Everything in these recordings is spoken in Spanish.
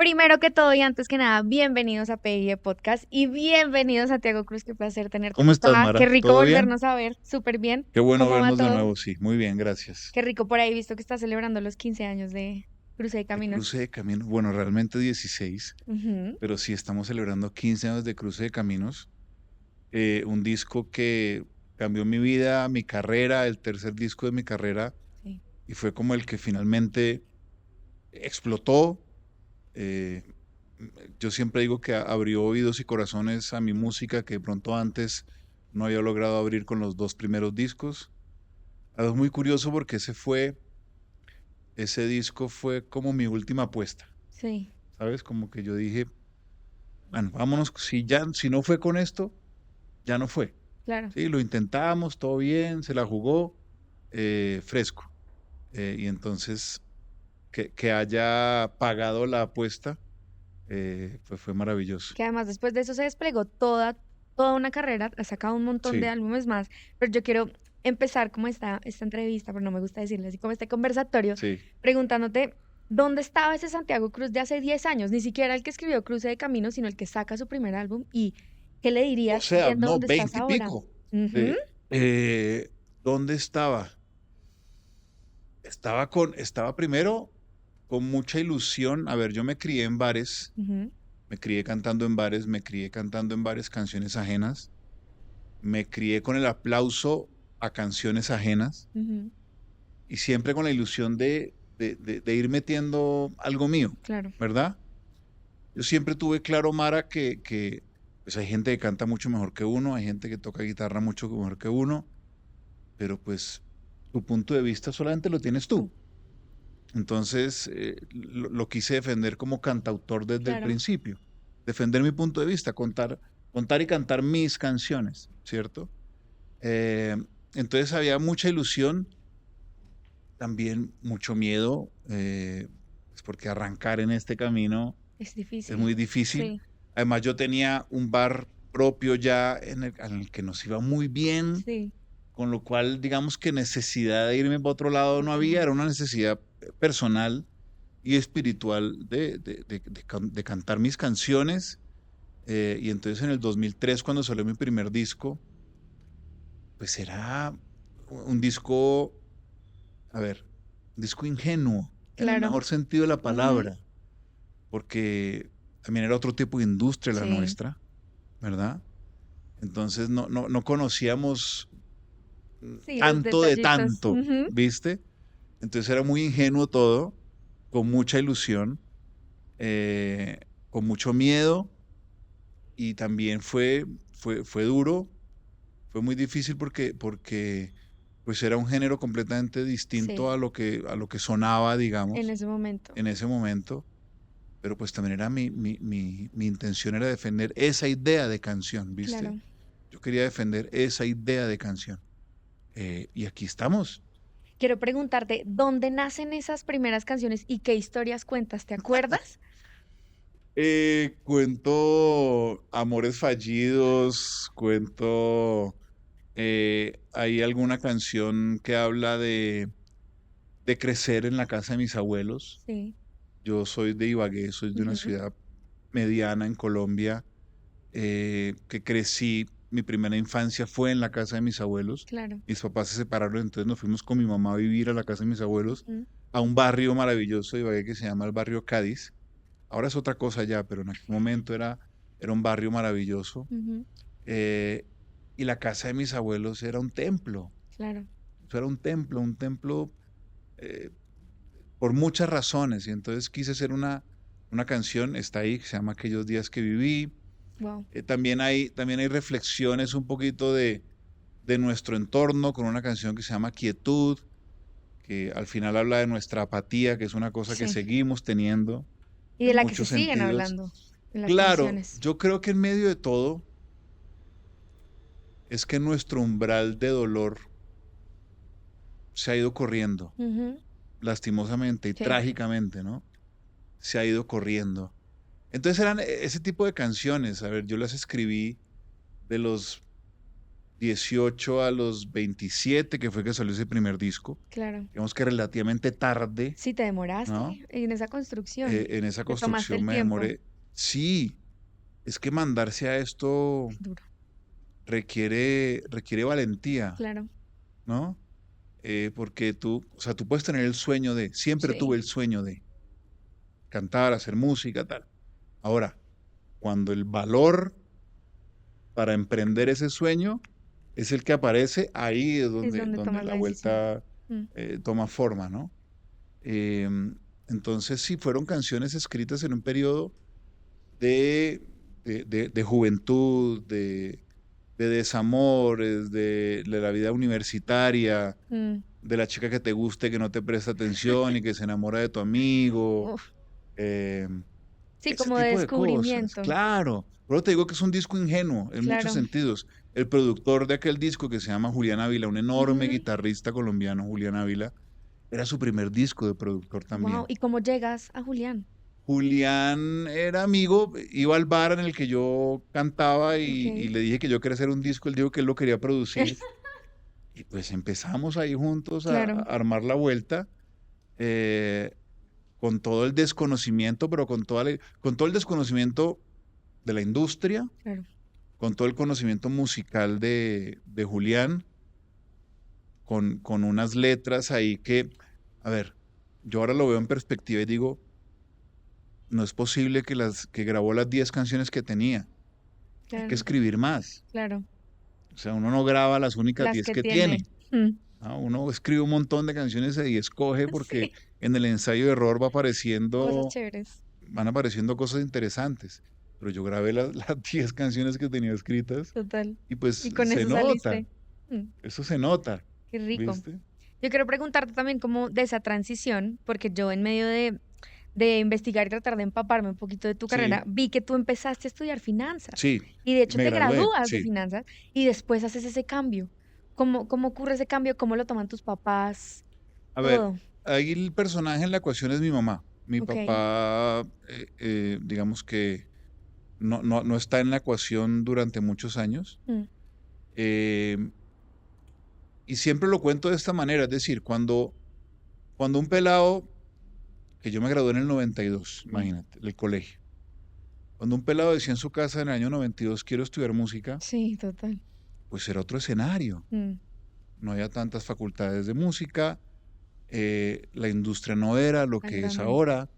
Primero que todo y antes que nada, bienvenidos a PIE Podcast y bienvenidos a Santiago Cruz, qué placer tenerte ¿Cómo estás, acá. Qué Mara? rico ¿Todo bien? volvernos a ver, súper bien. Qué bueno ¿Cómo va vernos de todo? nuevo, sí. Muy bien, gracias. Qué rico por ahí, visto que estás celebrando los 15 años de Cruce de De Caminos. Cruce de Caminos, bueno, realmente 16, Ujú. pero sí estamos celebrando 15 años de Cruce de Caminos. Un disco que cambió mi vida, mi carrera, el tercer disco de mi carrera, Sí, y fue como el que finalmente explotó. Eh, yo siempre digo que abrió oídos y corazones a mi música que de pronto antes no había logrado abrir con los dos primeros discos. Es muy curioso porque ese disco fue como mi última apuesta, sí, ¿sabes? Como que yo dije, bueno, vámonos, si no fue con esto, ya no fue. claro. Sí, lo intentamos, todo bien, se la jugó, fresco. Y entonces, que haya pagado la apuesta, pues fue maravilloso. Que además después de eso se desplegó toda una carrera, ha sacado un montón de Sí, álbumes más, pero yo quiero empezar como esta entrevista, pero no me gusta decirle así, como este conversatorio, sí. preguntándote, ¿dónde estaba ese Santiago Cruz de hace 10 años? Ni siquiera el que escribió Cruce de Caminos, sino el que saca su primer álbum, y ¿qué le O dirías sea, viendo no, dónde estás 20 y ahora? pico. Ujú. Sí. ¿Dónde estaba? Estaba primero con mucha ilusión. A ver, yo me crié en bares. Ujú. Me crié cantando en bares, me crié cantando en bares canciones ajenas, me crié con el aplauso a canciones ajenas Ujú. y siempre con la ilusión de ir metiendo algo mío, Claro, ¿verdad? Yo siempre tuve claro, Mara, pues hay gente que canta mucho mejor que uno, hay gente que toca guitarra mucho mejor que uno, pero pues tu punto de vista solamente lo tienes tú, tú. Entonces, lo quise defender como cantautor desde el claro. principio, defender mi punto de vista, contar y cantar mis canciones, ¿cierto? Eh, entonces había mucha ilusión, también mucho miedo, pues porque arrancar en este camino Es es difícil. muy difícil. Sí, Además, yo tenía un bar propio ya en el que nos iba muy bien, sí. con lo cual, digamos que necesidad de irme para otro lado no había, era una necesidad personal y espiritual de cantar mis canciones. Y entonces en el 2003, cuando salió mi primer disco, pues era un disco, a ver, un disco ingenuo, en el Claro. mejor sentido de la Ujú. palabra, porque también era otro tipo de industria la Sí, nuestra, ¿verdad? Entonces no conocíamos sí, los tanto de detallitos. tanto, Ujú. ¿viste? Entonces era muy ingenuo todo, con mucha ilusión, eh, con mucho miedo y también fue duro, fue muy difícil porque pues era un género completamente distinto Sí, a lo que sonaba, en digamos, ese momento. en ese momento, pero pues también era mi intención era defender esa idea de canción, ¿viste? Claro. Yo quería defender esa idea de canción. Y aquí estamos. Quiero preguntarte, ¿dónde nacen esas primeras canciones y qué historias cuentas? ¿Te acuerdas? Cuento amores fallidos, cuento, hay alguna canción que habla de crecer en la casa de mis abuelos. Sí. Yo soy de Ibagué, soy de una Ujú. ciudad mediana en Colombia, que crecí, mi primera infancia fue en la casa de mis abuelos. Claro. Mis papás se separaron, entonces nos fuimos con mi mamá a vivir a la casa de mis abuelos, Ujú. a un barrio maravilloso de Ibagué que se llama el barrio Cádiz. Ahora es otra cosa ya, pero en aquel momento era un barrio maravilloso. Ujú. Eh, y la casa de mis abuelos era un templo. Claro. Eso era un templo eh, por muchas razones. Y entonces quise hacer una canción, está ahí, que se llama Aquellos días que viví. Wow. También hay reflexiones un poquito de nuestro entorno con una canción que se llama Quietud, que al final habla de nuestra apatía, que es una cosa que Sí. seguimos teniendo Y de en la que se muchos siguen sentidos. hablando en las Claro, canciones. yo creo que en medio de todo es que nuestro umbral de dolor se ha ido corriendo, Ujú. lastimosamente y Sí. trágicamente, ¿no? Se ha ido corriendo. Entonces eran ese tipo de canciones, a ver, yo las escribí de los 18 a los 27, que fue que salió ese primer disco. Claro. Digamos que relativamente tarde, Sí, te demoraste ¿no? en esa construcción. En esa Te tomaste construcción el me tiempo. demoré. Sí, es que mandarse a esto Es duro. requiere valentía, Claro. ¿no? Porque tú, o sea, tú puedes tener el sueño de, siempre tuve Sí. el sueño de cantar, hacer música, tal. Ahora, cuando el valor para emprender ese sueño es el que aparece, ahí es Es donde, donde donde tomas la la decisión. vuelta Mm. toma forma, ¿no? Em, entonces, sí, fueron canciones escritas en un periodo de, de juventud, de desamores, de la vida universitaria, Mm. de la chica que te guste, que no te presta atención y que se enamora de tu amigo, Uf. em, Sí, ese como de tipo de cosas, descubrimiento. claro. Pero te digo que es un disco ingenuo en muchos Claro. sentidos. El productor de aquel disco, que se llama Julián Ávila, un enorme guitarrista colombiano, Julián Ávila, era su primer disco de productor Wow. también. ¿Y cómo llegas a Julián? Julián era amigo, iba al bar en el que yo cantaba y Ok. le dije que yo quería hacer un disco, él dijo que él lo quería producir y pues empezamos ahí juntos a Claro, armar la vuelta eh, con todo el desconocimiento, pero con todo el desconocimiento de la industria, claro. con todo el conocimiento musical de Julián, con unas letras ahí que, a ver, yo ahora lo veo en perspectiva y digo, no es posible que grabó las 10 canciones que tenía. Hay que Claro, escribir más. claro. O sea, uno no graba las únicas Las 10 que que tiene. tiene. Mm. ¿No? Uno escribe un montón de canciones y escoge porque Sí, en el ensayo de error cosas chéveres. van apareciendo cosas interesantes. Pero yo grabé las 10 canciones que tenía escritas Total. y pues Y con se eso nota, saliste. Mm, eso se nota, qué rico. ¿viste? Yo quiero preguntarte también como de esa transición, porque yo en medio de investigar y tratar de empaparme un poquito de tu Sí, carrera, vi que tú empezaste a estudiar finanzas sí, y de hecho me te gradué, gradúas de sí. finanzas y después haces ese cambio. ¿Cómo ocurre ese cambio? ¿Cómo lo toman tus papás? A ver, Todo. ahí el personaje en la ecuación es mi mamá. Mi Ok. papá, digamos que no está en la ecuación durante muchos años. Mm. Eh, y siempre lo cuento de esta manera, es decir, cuando un pelado, que yo me gradué en el 92, Mm. imagínate, del colegio, cuando un pelado decía en su casa en el año 92, quiero estudiar música, Sí, total. pues era otro escenario. Mm. No había tantas facultades de música, la industria no era lo Tan que es grande. ahora,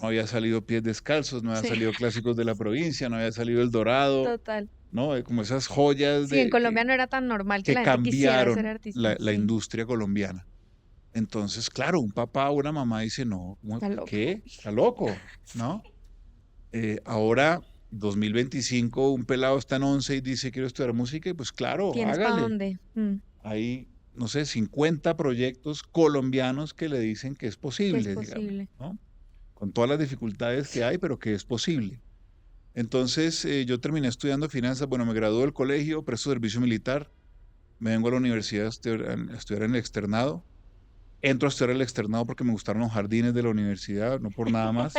no había salido Pies Descalzos, no había Sí, salido Clásicos de la Provincia, no había salido El Dorado, total. ¿no? Como esas joyas Sí, en Colombia no era tan normal que que la gente quisiera ser cambiaron artista. la Sí, industria colombiana. Entonces, claro, un papá o una mamá dice, no, está loco. ¿qué? Está loco, ¿no? Ahora, 2025, un pelado está en 11 y dice, quiero estudiar música, y pues claro, ¿Tienes para hágale. dónde? Mm. Hay, no sé, 50 proyectos colombianos que le dicen que es Que es posible, digamos, posible. ¿no? Con todas las dificultades que Sí. hay, pero que es posible. Entonces, yo terminé estudiando finanzas, bueno, me gradué del colegio, presto servicio militar, me vengo a la universidad a estudiar en el externado. Entro a estudiar el externado porque me gustaron los jardines de la universidad, no por nada más.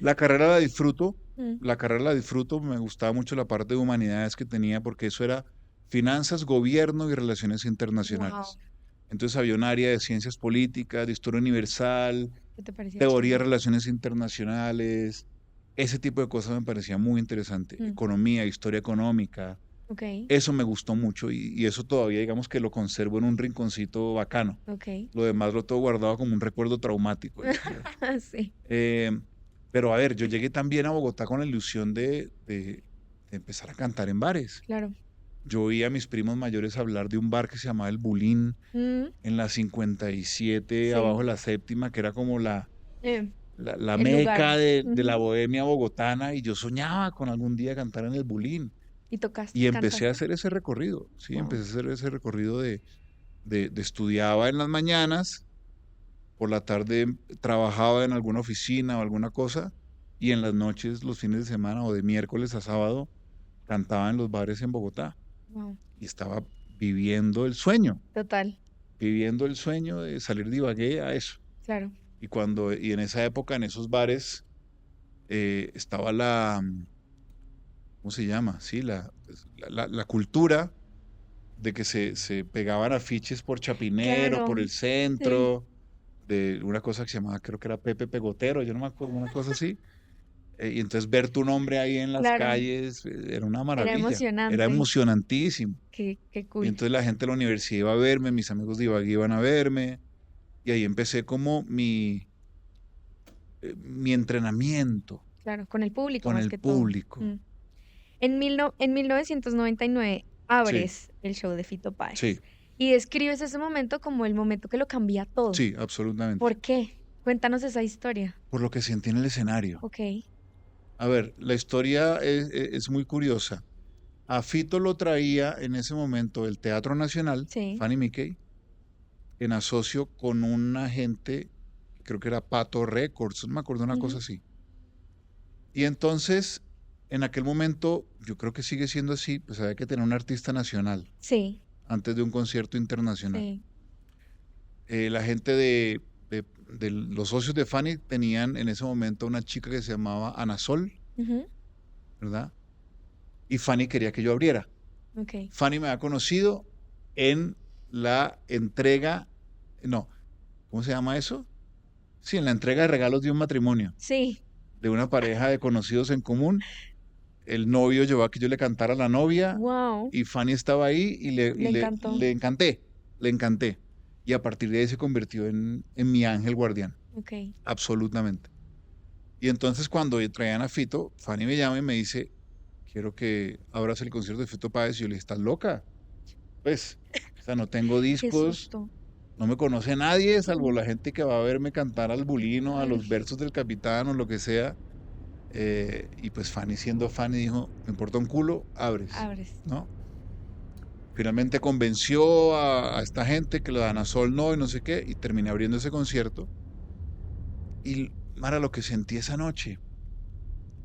La carrera la disfruto, Mm. me gustaba mucho la parte de humanidades que tenía porque eso era finanzas, gobierno y relaciones Wow. internacionales. Entonces había un área de ciencias políticas, de historia universal, ¿Qué te parecía teoría de chévere? relaciones internacionales, ese tipo de cosas me parecía muy interesante. Mm. Economía, historia económica, Ok, eso me gustó mucho y eso todavía digamos que lo conservo en un rinconcito bacano. ok. Lo demás lo tengo guardado como un recuerdo traumático. Sí, Eh, pero a ver, yo llegué también a Bogotá con la ilusión de empezar a cantar en bares. claro. Yo oía a mis primos mayores hablar de un bar que se llamaba El Bulín Mm. en la 57, abajo Sí, de la séptima, que era como eh, la el lugar. meca de la Ujú. bohemia bogotana, y yo soñaba con algún día cantar en El Bulín. ¿Y tocaste? Y empecé a ¿Cantaste? hacer ese recorrido, sí, Wow. empecé a hacer ese recorrido de estudiaba en las mañanas, por la tarde trabajaba en alguna oficina o alguna cosa, y en las noches, los fines de semana o de miércoles a sábado, cantaba en los bares en Bogotá Wow. y estaba viviendo Total, viviendo el sueño de salir de Ibagué a eso. claro. Y en esa época, en esos bares, estaba ¿cómo se llama? Sí, la cultura de que se pegaban afiches por Chapinero, por Claro, el sí, centro, de una cosa que se llamaba, creo que era Pepe Pegotero, yo no me acuerdo, una cosa así. Y entonces ver tu nombre ahí en las claro, calles era una era maravilla, era emocionante. emocionantísimo. Qué Y cool. entonces la gente de la universidad iba a verme, mis amigos de Ibagué iban a verme, y ahí empecé como mi entrenamiento Claro, con el público con más el que todo. público. Mm. En 1999 Sí, abres el show de Fito Páez sí, y describes ese momento como el momento que lo cambia todo. sí, absolutamente. ¿Por qué? Cuéntanos esa historia. Por lo que sentí en el escenario. Ok, A ver, la historia es muy curiosa. A Fito lo traía en ese momento el Teatro Nacional, sí. Fanny Mickey, en asocio con un agente, creo que era Pato Records, no me acuerdo una cosa Ujú. así. Y entonces, en aquel momento, yo creo que sigue siendo así, pues había que tener un artista nacional Sí, antes de un concierto internacional. sí. La gente de los socios de Fanny tenían en ese momento una chica que se llamaba Ana Sol, Ujú. ¿verdad? Y Fanny quería que yo abriera. Ok. Fanny me ha conocido en la entrega, no, ¿cómo se llama eso? Sí, en la entrega de regalos de un matrimonio, Sí, de una pareja de conocidos en común. El novio llevó a que yo le cantara a la novia wow, y Fanny estaba ahí y le encantó. le encanté, le encanté. Y a partir de ahí se convirtió en mi ángel guardián, Ok. absolutamente. Y entonces cuando traían a Fito, Fanny me llama y me dice, quiero que abras el concierto de Fito Páez. Y yo le dije, ¿estás loca? Pues, o sea, no tengo Qué discos, susto. no me conoce nadie, salvo Ujú. la gente que va a verme cantar al Bulino, a Ay, los versos del Capitán o lo que sea. Y pues Fanny siendo Fanny dijo, me importa un culo, abres, abres. ¿no? Finalmente convenció a esta gente que lo dan a Sol no y no sé qué, y terminé abriendo ese concierto. Y Mara, lo que sentí esa noche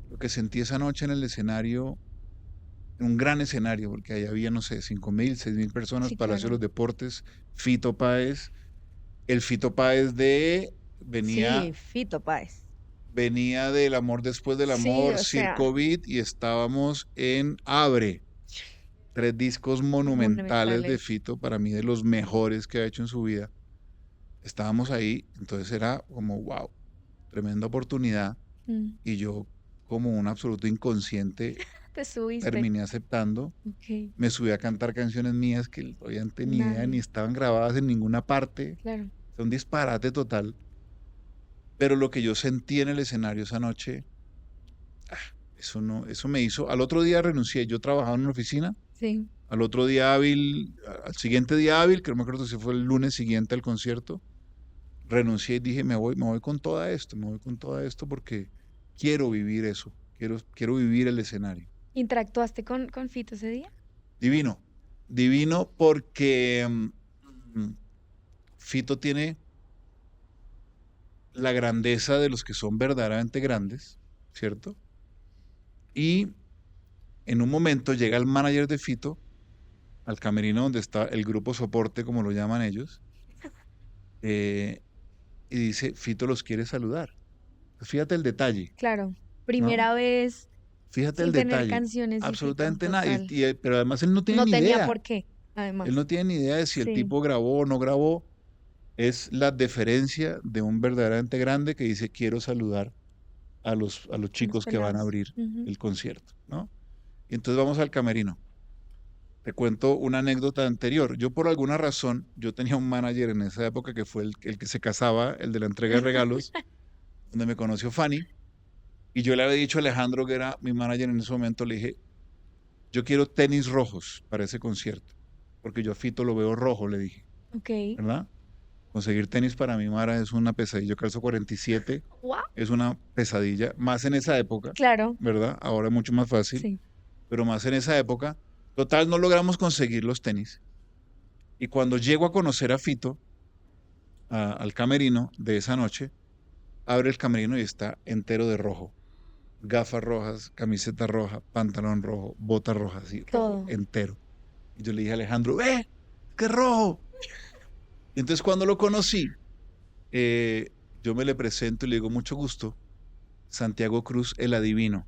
en el escenario, en un gran escenario, porque ahí había, no sé, 5.000, 6.000 personas, Sí, Palacio de claro. los Deportes, Fito Páez, el Fito Páez Sí, Fito Páez. venía del Amor Después del Sí, Amor, o sea, Circo Beat, y estábamos en Abre, 3 discos monumentales de monumentales. Fito, para mí de los mejores que ha hecho en su vida. Estábamos ahí, entonces era como, wow, tremenda oportunidad, Mm. y yo como un absoluto inconsciente Te subiste. terminé aceptando. Ok, Me subí a cantar canciones mías que obviamente ni idea, ni nadie. estaban grabadas en ninguna parte. Claro. Fue un disparate total. Pero lo que yo sentí en el escenario esa noche, eso no, eso me hizo. Al otro día renuncié. Yo trabajaba en una oficina. Sí. Al otro día hábil, al siguiente día hábil, que no me acuerdo si fue el lunes siguiente al concierto, renuncié y dije, me voy con todo esto, me voy con todo esto porque quiero vivir eso. Quiero vivir el escenario. ¿Interactuaste con Fito ese día? Divino. Divino porque Fito tiene la grandeza de los que son verdaderamente grandes, ¿cierto? Y en un momento llega el manager de Fito al camerino donde está el grupo soporte, como lo llaman ellos, eh, y dice, Fito los quiere saludar. Fíjate el detalle, Claro. ¿no? Primera vez Fíjate el sin tener detalle. canciones y Fito, Absolutamente nada. total. Pero además él no tiene No ni tenía idea. por qué, Él además. no tiene ni idea de si el Sí, tipo grabó o no grabó. Es la deferencia de un verdaderamente grande que dice, quiero saludar a los a los chicos que van a pelados. abrir Ujú. el concierto, ¿no? Y entonces vamos al camerino. Te cuento una anécdota anterior. Yo por alguna razón, yo tenía un manager en esa época que fue el que se casaba, el de la entrega de regalos, donde me conoció Fanny, y yo le había dicho a Alejandro, que era mi manager en ese momento, le dije, yo quiero tenis rojos para ese concierto, porque yo a Fito lo veo rojo, le dije, Ok. ¿verdad? Conseguir tenis para mi Mara es una pesadilla. Yo calzo 47, Wow. es una pesadilla, más en esa época, Claro, ¿verdad? Ahora es mucho más fácil, sí. pero más en esa época. Total, no logramos conseguir los tenis. Y cuando llego a conocer a Fito, al camerino de esa noche, abre el camerino y está entero de rojo. Gafas rojas, camiseta roja, pantalón rojo, botas rojas, así, rojo, Todo. entero. Y yo le dije a Alejandro, ¡eh! ¡Qué rojo! Y entonces cuando lo conocí, eh, yo me le presento y le digo, mucho gusto, Santiago Cruz, el adivino.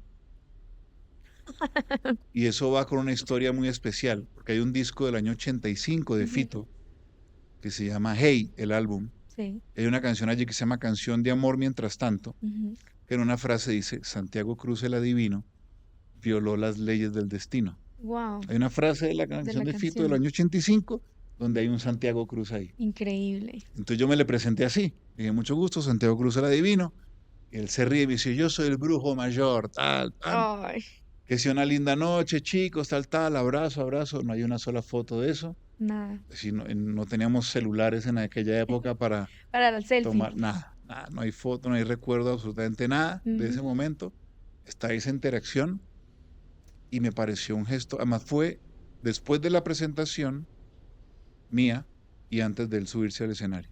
Y eso va con una historia muy especial, porque hay un disco del año 85 de Ujú. Fito que se llama Hey, el álbum. Sí. Hay una canción allí que se llama Canción de Amor Mientras Tanto, Ujú. que en una frase dice, Santiago Cruz el Adivino violó las leyes del destino. Wow, Hay una frase de la de canción la de Fito del canción. año 85 donde hay un Santiago Cruz ahí. Increíble. Entonces yo me le presenté así. Dije, mucho gusto, Santiago Cruz el Adivino. Y él se ríe y me dice, yo soy el brujo mayor, tal, tal. Ay, Que sea una linda noche, chicos, tal, tal, abrazo, abrazo. No hay una sola foto de eso. nada. Si no, no teníamos celulares en aquella época para Para el selfie. tomar nada, nada. No hay foto, no hay recuerdo, absolutamente nada de Ujú. ese momento. Está esa interacción y me pareció un gesto. Además fue después de la presentación mía y antes de él subirse al escenario.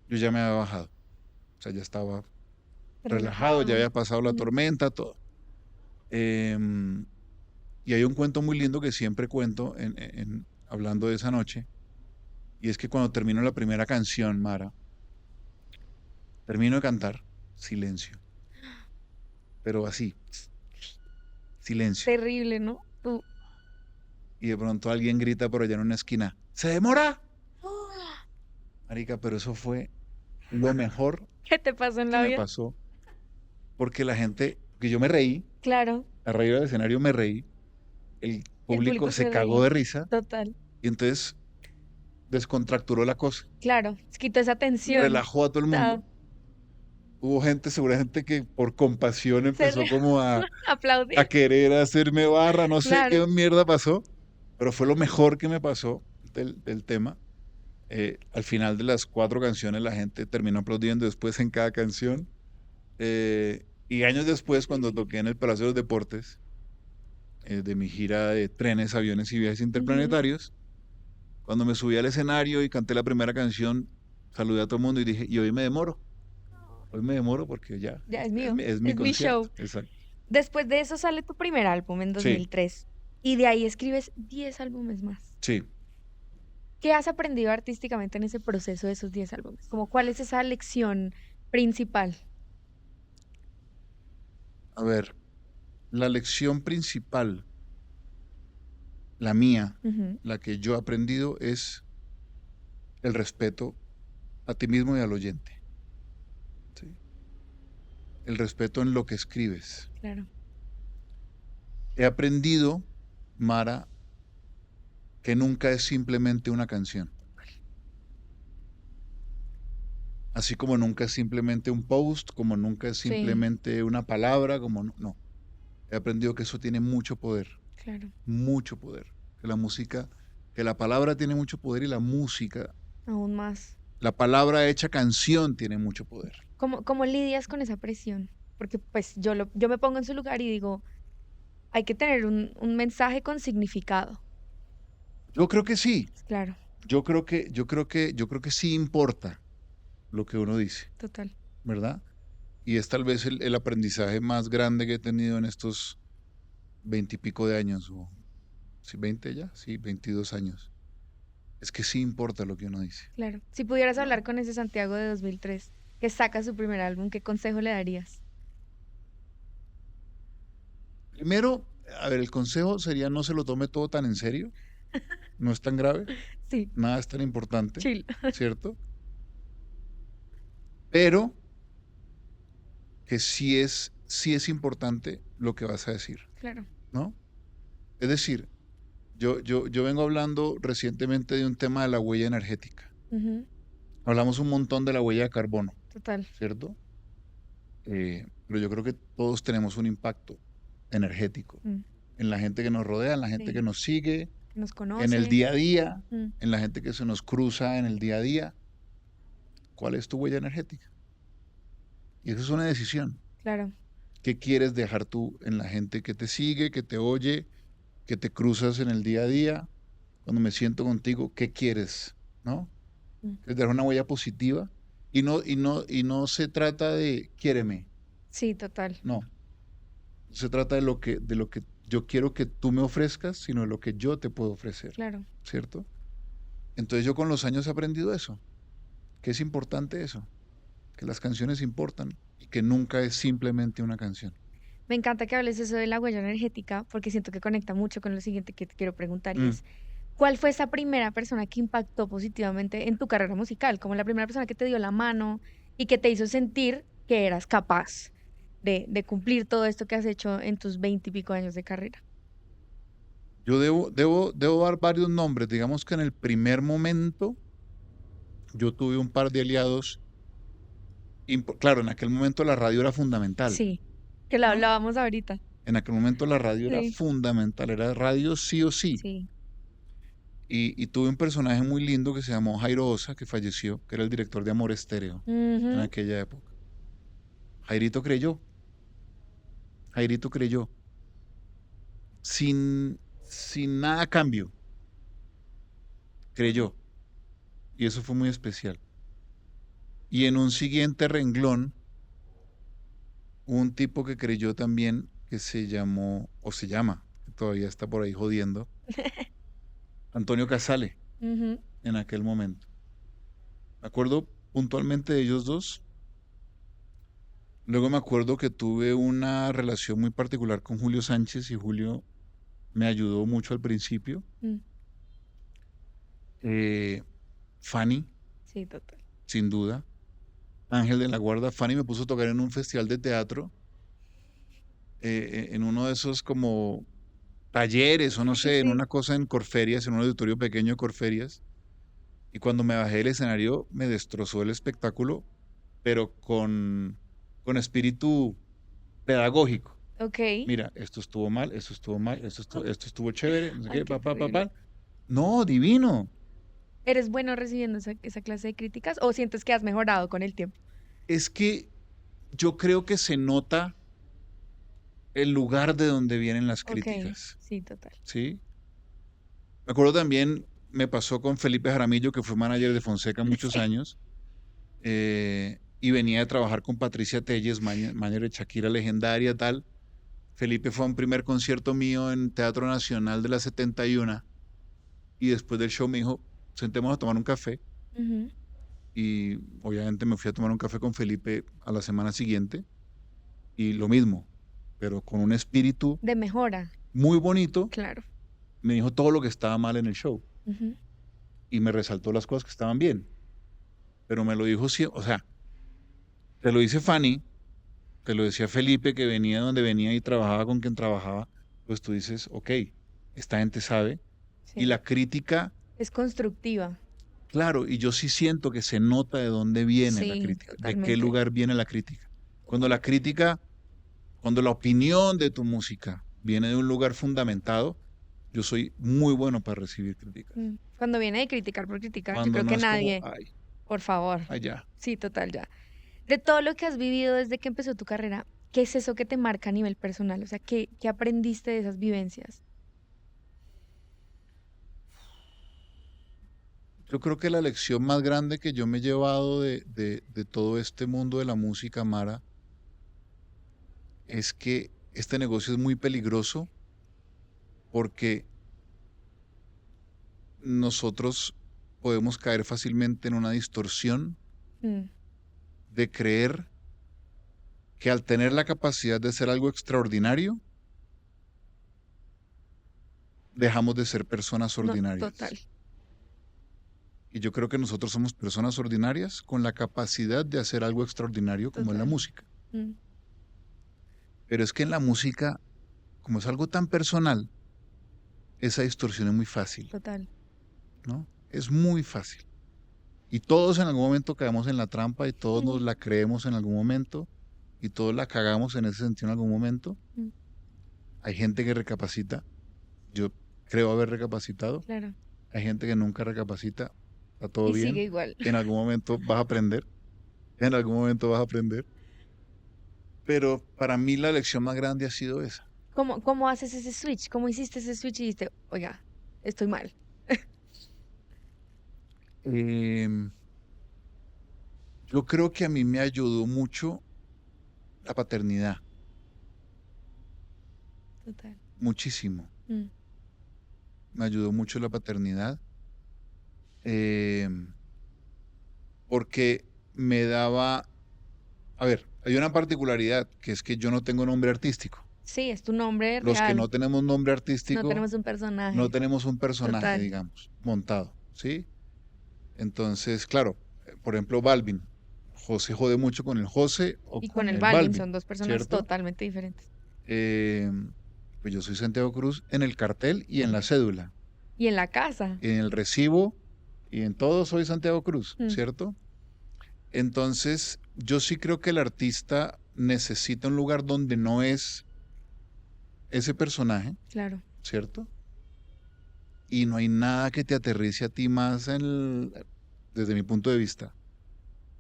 Yo ya me había bajado. O sea, ya estaba relajado, ya Relajado. había pasado la Ujú. tormenta, todo. Em, y hay un cuento muy lindo que siempre cuento hablando de esa noche, y es que cuando termino la primera canción, Mara, termino de cantar, silencio, pero así, silencio. Terrible, ¿no? Tú. Y de pronto alguien grita por allá en una esquina, ¡se demora! Marica, pero eso fue lo mejor ¿Qué te pasó en que la me vida? pasó, porque la gente, que yo me reí, Claro, a reír del escenario me reí, el el público público se se cagó reía. de risa, Total. y entonces descontracturó la cosa, Claro, se quitó esa tensión. relajó a todo el Ah, mundo. Hubo gente, seguramente que por compasión se empezó como a aplaudir. querer hacerme barra, no sé Claro. qué mierda pasó, pero fue lo mejor que me pasó del tema. Al final de las 4 canciones la gente terminó aplaudiendo después en cada canción. Y años después, cuando toqué en el Palacio de los Deportes, de mi gira de trenes, aviones y viajes Ujú. interplanetarios, cuando me subí al escenario y canté la primera canción, saludé a todo el mundo y dije, y hoy me demoro. Hoy me demoro porque ya Ya es es mío, es mi es mi concierto. show. Exacto. Después de eso sale tu primer álbum en Sí, 2003 y de ahí escribes 10 álbumes más. sí. ¿Qué has aprendido artísticamente en ese proceso de esos 10 álbumes? Como cuál es esa lección principal. A ver, la lección principal, la mía, Ujú. la que yo he aprendido es el respeto a ti mismo y al oyente. ¿Sí? El respeto en lo que escribes. Claro. He aprendido, Mara, que nunca es simplemente una canción. Así como nunca es simplemente un post, como nunca es Sí, simplemente una palabra, como no. No. He aprendido que eso tiene claro. mucho poder. Que la música, que la palabra tiene mucho poder y la música, Aún más. la palabra hecha canción tiene mucho poder. ¿Cómo lidias con esa presión? Porque pues yo me pongo en su lugar y digo, hay que tener un mensaje con significado. Yo creo que sí. Claro, Yo creo que sí importa lo que uno dice, total. ¿verdad? Y es tal vez el aprendizaje más grande que he tenido en estos 20 y pico de años, o sí, 20 ya, sí, 22 años. Es que sí importa lo que uno dice, Claro. Si pudieras ¿no? hablar con ese Santiago de 2003 que saca su primer álbum, ¿qué consejo le darías? Primero, a ver, el consejo sería no se lo tome todo tan en serio, no es tan grave, Sí, nada es tan importante, chill. ¿cierto? Pero que sí es importante lo que vas a decir, Claro. ¿no? Es decir, yo vengo hablando recientemente de un tema de la huella energética. Ujú. Hablamos un montón de la huella de carbono, Total. ¿cierto? Pero yo creo que todos tenemos un impacto energético Mm. en la gente que nos rodea, en la gente que Sí. nos sigue, Que nos en el conoce. día a día, Mm. en la gente que se nos cruza en el día a día. ¿Cuál es tu huella energética? Y eso es una decisión. Claro. ¿Qué quieres dejar tú en la gente que te sigue, que te oye, que te cruzas en el día a día? Cuando me siento contigo, ¿qué quieres? ¿No? Mm. ¿Quieres dejar una huella positiva? Y no se trata de quiéreme, Sí, total. no. No se trata de lo que yo quiero que tú me ofrezcas, sino de lo que yo te puedo ofrecer, Claro. ¿cierto? Entonces yo con los años he aprendido eso, que es importante eso, que las canciones importan y que nunca es simplemente una canción. Me encanta que hables eso de la huella energética porque siento que conecta mucho con lo siguiente que te quiero preguntar y Mm. es, ¿cuál fue esa primera persona que impactó positivamente en tu carrera musical? Como la primera persona que te dio la mano y que te hizo sentir que eras capaz de cumplir todo esto que has hecho en tus 20 y pico años de carrera. Yo debo dar varios nombres. Digamos que en el primer momento yo tuve un par de aliados. Claro, en aquel momento la radio era fundamental, Sí, que lo ¿no? hablábamos ahorita. En aquel momento la radio era Sí, fundamental, era radio sí o sí. sí. Y tuve un personaje muy lindo que se llamó Jairo Osa, que falleció, que era el director de Amor Estéreo en Ujú. aquella época. Jairito creyó, Jairito creyó, sin nada a cambio, creyó. Y eso fue muy especial. Y en un siguiente renglón, un tipo que creyó también, que se llamó, o se llama, que todavía está por ahí jodiendo, Antonio Casale, Ujú. en aquel momento. Me acuerdo puntualmente de ellos dos. Luego me acuerdo que tuve una relación muy particular con Julio Sánchez y Julio me ayudó mucho al principio. Mm. Eh, Fanny, Sí, total. sin duda. Ángel de la Guarda. Fanny me puso a tocar en un festival de teatro, en uno de esos como talleres o no Sí, sé, en sí. una cosa en Corferias, en un auditorio pequeño de Corferias. Y cuando me bajé del escenario me destrozó el espectáculo, pero con espíritu pedagógico. Ok. Mira, esto estuvo mal, esto estuvo chévere, no sé Ay, qué, qué pa, pa, pa, increíble. pa. No, divino. ¿Eres bueno recibiendo esa clase de críticas o sientes que has mejorado con el tiempo? Es que yo creo que se nota el lugar de donde vienen las Ok, críticas, sí, total. ¿sí? Me acuerdo también, me pasó con Felipe Jaramillo, que fue manager de Fonseca muchos Sí. años, y venía de trabajar con Patricia Telles, manager de Shakira legendaria, tal. Felipe fue a un primer concierto mío en Teatro Nacional de la 71 y después del show me dijo, sentemos a tomar un café. Ujú. Y obviamente me fui a tomar un café con Felipe a la semana siguiente y lo mismo, pero con un espíritu De mejora, muy bonito, claro. me dijo todo lo que estaba mal en el show Ujú. y me resaltó las cosas que estaban bien, pero me lo dijo, o sea, te lo dice Fanny, te lo decía Felipe que venía de donde venía y trabajaba con quien trabajaba, pues tú dices, ok, esta gente sabe y Sí. la crítica, Es constructiva. claro, y yo sí siento que se nota de dónde viene la Sí, crítica, de qué totalmente. lugar viene la crítica. Cuando la crítica Cuando la opinión de tu música viene de un lugar fundamentado, yo soy muy bueno para recibir críticas. Cuando viene de criticar por criticar, yo Cuando creo no que es como, nadie, ay, por favor. allá. Sí, total, ya. De todo lo que has vivido desde que empezó tu carrera, ¿qué es eso que te marca a nivel personal? O sea, ¿qué aprendiste de esas vivencias? Yo creo que la lección más grande que yo me he llevado de todo este mundo de la música, Mara, es que este negocio es muy peligroso porque nosotros podemos caer fácilmente en una distorsión Mm, de creer que al tener la capacidad de hacer algo extraordinario, dejamos de ser personas no, total, ordinarias. Y yo creo que nosotros somos personas ordinarias con la capacidad de hacer algo extraordinario como es la total. música. Mm, Pero es que en la música, como es algo tan personal, esa distorsión es muy fácil, total. ¿no? Es muy fácil. Y todos en algún momento caemos en la trampa y todos Mm, nos la creemos en algún momento y todos la cagamos en ese sentido en algún momento. mm, Hay gente que recapacita, yo creo haber recapacitado. claro. Hay gente que nunca recapacita, está todo Y sigue bien. igual. En algún momento vas a aprender, en algún momento vas a aprender. Pero para mí la lección más grande ha sido esa. ¿Cómo haces ese switch? ¿Cómo hiciste ese switch y dijiste, oiga, estoy mal? Em, yo creo que a mí me ayudó mucho la paternidad, Total. muchísimo. Mm, Me ayudó mucho la paternidad, em, porque me daba, a ver, Hay una particularidad, que es que yo no tengo nombre artístico. Sí, es tu nombre Los que real. no tenemos nombre No artístico, tenemos un no personaje. tenemos un personaje, Total. digamos, montado, ¿sí? Entonces, claro, por ejemplo, Balvin. José jode mucho con el José o Y con con el el Balvin Balvin, son dos personas ¿cierto? totalmente diferentes. Eh, pues yo soy Santiago Cruz en el cartel y en la cédula, Y en la casa. en el recibo y en todo soy Santiago Cruz, Mm, ¿cierto? Entonces, yo sí creo que el artista necesita un lugar donde no es ese personaje, claro, ¿cierto? Y no hay nada que te aterrice a ti más desde mi punto de vista,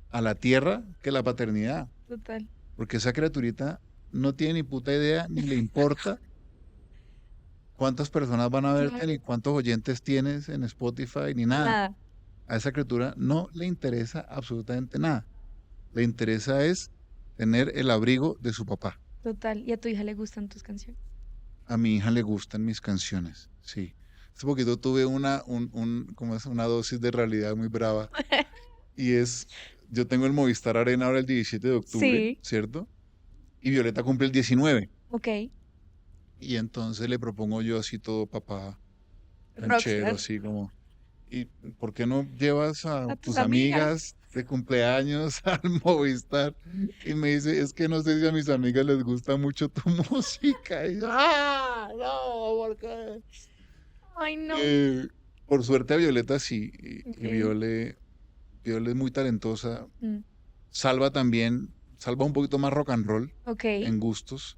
a la tierra que la paternidad, total. porque esa criaturita no tiene ni puta idea, ni le importa cuántas personas van a verte, ni Claro. cuántos oyentes tienes en Spotify, ni nada. Nada, A esa criatura no le interesa absolutamente nada. Le interesa es tener el abrigo de su papá. total. ¿Y a tu hija le gustan tus canciones? A mi hija le gustan mis canciones, sí. Hace poquito tuve ¿cómo es? Una dosis de realidad muy brava. Y es, yo tengo el Movistar Arena ahora el 17 de octubre, Sí, ¿cierto? Y Violeta cumple el 19. ok. Y entonces le propongo yo así todo papá, canchero, Rockstar. así como, ¿y por qué no llevas a A tus tus amigas. amigas de cumpleaños al Movistar? Y me dice, es que no sé si a mis amigas les gusta mucho tu música. Y yo, ¡ah! No, ¿por qué? Ay, no. Eh, por suerte a Violeta sí, y Ok. Viole es muy talentosa. Mm, Salva también, Salva un poquito más rock and roll ok. en gustos.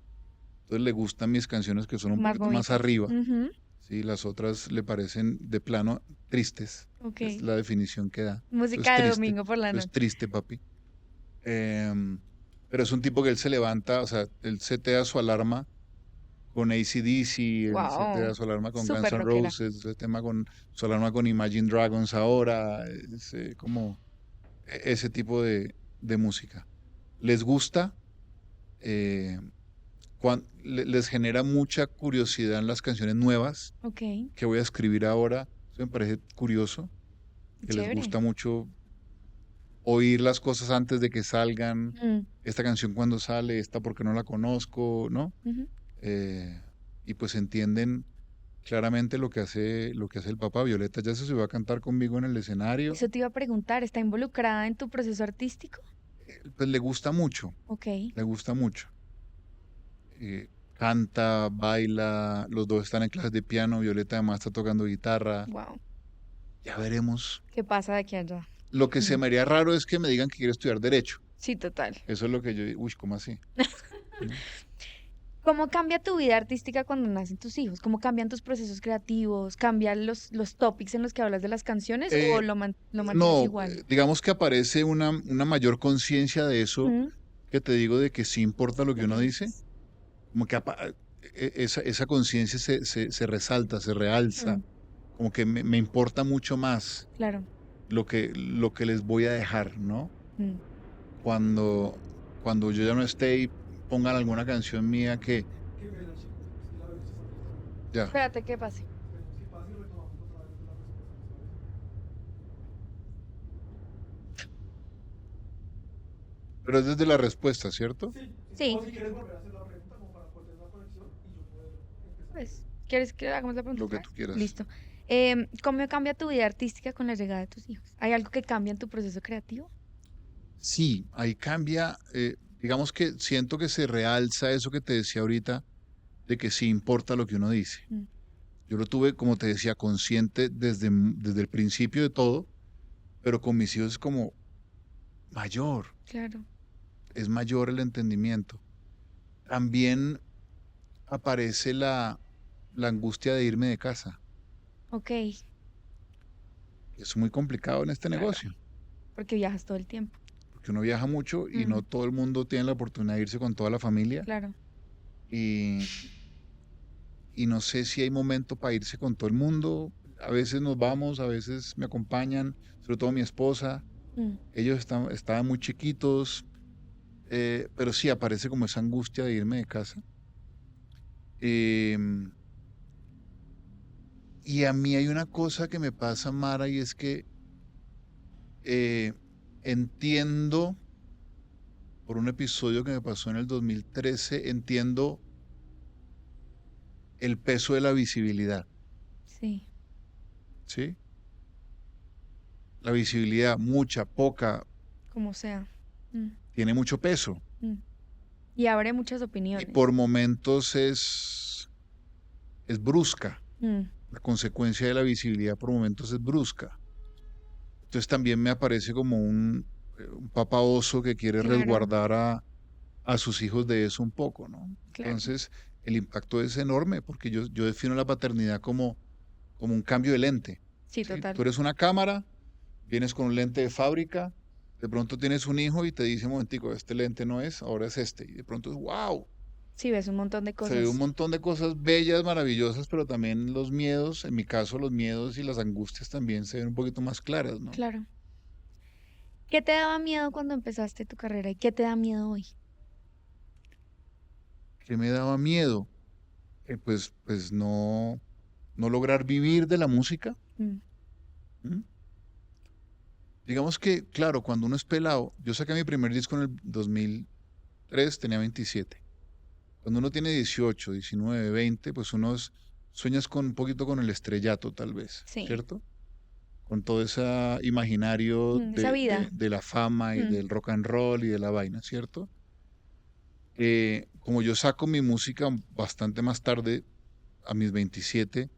Entonces le gustan mis canciones que son un Más poquito más movidas. arriba. Ujú, Sí, las otras le parecen de plano tristes. ok. Es la definición que da. Eso es Música de triste. domingo por la Eso es noche. triste, papi. Em, pero es un tipo que él se levanta, o sea, él setea su alarma con AC/DC, él setea Wow. su alarma con Guns Súper N' rockera. Roses, el tema con su alarma con Imagine Dragons ahora, es como ese tipo de música. ¿Les gusta? Eh, les genera mucha curiosidad en las canciones nuevas Ok. que voy a escribir ahora. Eso me parece curioso, que les Chévere. gusta mucho oír las cosas antes de que salgan. Mm, Esta canción cuando sale, esta porque no la conozco, ¿no? ujú. Eh, y pues entienden claramente lo que hace el papá. Violeta ya se subió a cantar conmigo en el escenario. Eso te iba a preguntar, ¿está involucrada en tu proceso artístico? Pues le gusta mucho, Ok. le gusta mucho. Canta, baila, los dos están en clases de piano, Violeta además está tocando guitarra. Wow. Ya veremos. ¿Qué pasa de aquí a allá? Lo que se Ujú. me haría raro es que me digan que quiere estudiar derecho. Sí, total. Eso es lo que yo digo, uy, ¿cómo así? ¿No? ¿Cómo cambia tu vida artística cuando nacen tus hijos? ¿Cómo cambian tus procesos creativos? ¿Cambian los topics en los que hablas de las canciones o Eh, lo mantienes no, igual? digamos que aparece una mayor conciencia de eso Mm, que te digo de que sí importa lo que ok. uno dice, como que esa conciencia se resalta, se realza, Mm, como que me importa mucho más claro. lo que les voy a dejar, ¿no? Mm. Cuando, cuando yo ya no esté y pongan alguna canción mía que ya, Espérate que pase. pero es desde la respuesta, ¿cierto? Sí, pues, ¿quieres que hagamos la pregunta Lo que otra tú vez? quieras. Listo. ¿Cómo cambia tu vida artística con la llegada de tus hijos? ¿Hay algo que cambia en tu proceso creativo? Sí, ahí cambia, digamos que siento que se realza eso que te decía ahorita, de que sí importa lo que uno dice. Mm, Yo lo tuve, como te decía, consciente desde el principio de todo, pero con mis hijos es como mayor, claro. es mayor el entendimiento. También aparece la angustia de irme de casa. Ok, Es muy complicado en este claro. negocio, Porque viajas todo el tiempo. porque uno viaja mucho y no Mm, todo el mundo tiene la oportunidad de irse con toda la familia. claro. Y, y no sé si hay momento para irse con todo el mundo. A veces nos vamos, a veces me acompañan, sobre todo mi esposa. Mm, Ellos estaban muy chiquitos, pero sí aparece como esa angustia de irme de casa. Em, y a mí hay una cosa que me pasa, Mara, y es que eh, entiendo por un episodio que me pasó en el 2013, entiendo el peso de la visibilidad, Sí. ¿sí? La visibilidad, mucha, poca, Como sea. Mm, tiene mucho peso mm. Y abre muchas y por opiniones. momentos es brusca. Mm, La consecuencia de la visibilidad por momentos es brusca. Entonces también me aparece como un papa oso que quiere claro, resguardar a sus hijos de eso un poco, ¿no? claro. Entonces el impacto es enorme porque yo defino la paternidad como un cambio de lente, Sí, ¿sí? total. Tú eres una cámara, vienes con un lente de fábrica, de pronto tienes un hijo y te dice, un momentico, este lente no es, ahora es este. Y de pronto es, wow, Sí, ves un montón de se ve un cosas. montón de cosas bellas, maravillosas, pero también los miedos, en mi caso los miedos y las angustias también se ven un poquito más claras, ¿no? Claro. ¿Qué te daba miedo cuando empezaste tu carrera y qué te da miedo hoy? ¿Qué me daba miedo? Pues no lograr vivir de la música. Mm, ¿M? Digamos que, claro, cuando uno es pelado, yo saqué mi primer disco en el 2003, tenía 27. Cuando uno tiene 18, 19, 20, pues sueñas con un poquito con el estrellato, tal vez, sí. ¿cierto? Con todo ese imaginario Esa vida. de la fama y Mm, del rock and roll y de la vaina, ¿cierto? Como yo saco mi música bastante más tarde, a mis 27,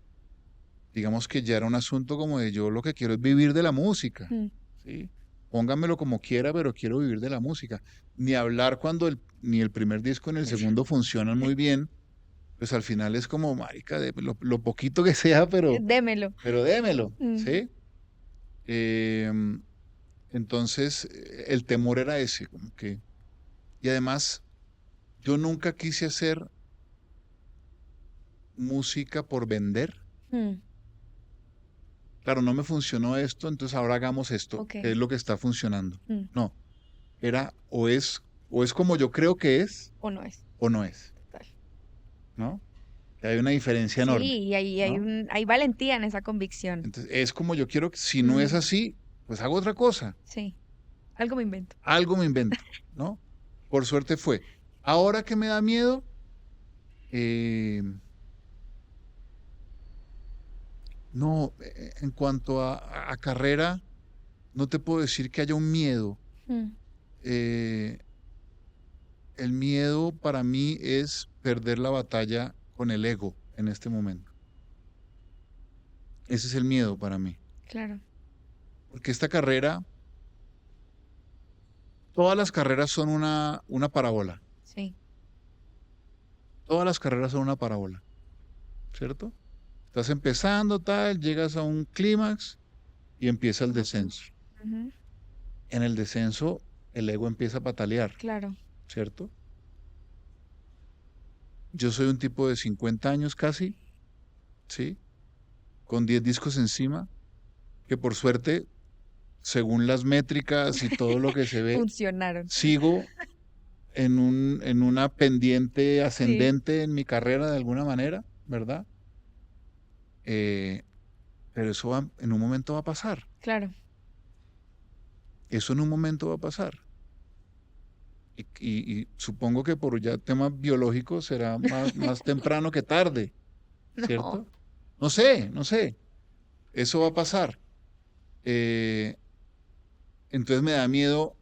digamos que ya era un asunto como de yo lo que quiero es vivir de la música, mm. ¿sí? Póngamelo como quiera, pero quiero vivir de la música. Ni hablar cuando ni el primer disco ni el segundo funcionan muy bien, pues al final es como, marica, lo poquito que sea, Démelo. pero démelo, Mm, ¿sí? Em, entonces, el temor era ese, como que, y además, yo nunca quise hacer música por vender. mm, Claro, no me funcionó esto, entonces ahora hagamos esto, ok. que es lo que está funcionando. Mm, No, era o es como yo creo que es, o no es. o no es, Total. ¿no? Que hay una diferencia Sí, enorme, y ahí ¿no? hay valentía en esa convicción. Entonces, es como yo quiero que, si no es Mm, así, pues hago otra cosa, sí. Algo me invento. algo me invento, ¿no? Por suerte fue. Ahora que me da miedo, eh, no, en cuanto a carrera, no te puedo decir que haya un miedo. Mm, Eh, el miedo para mí es perder la batalla con el ego en este momento. Ese es el miedo para mí. claro. Porque esta carrera, todas las carreras son una parábola. Sí. Todas las carreras son una parábola, ¿cierto? Estás empezando tal, llegas a un clímax y empieza el descenso. Ujú, En el descenso, el ego empieza a patalear, claro. ¿cierto? Yo soy un tipo de 50 años casi, ¿sí? Con 10 discos encima, que por suerte, según las métricas y todo lo que se ve, Funcionaron. sigo en una pendiente Sí, ascendente en mi carrera de alguna manera, ¿verdad? Eh, pero eso en un momento va a pasar. claro. Eso en un momento va a pasar. Y supongo que por ya temas biológicos será más temprano que tarde, No. ¿cierto? No sé, no sé. Eso va a pasar. Eh, entonces me da miedo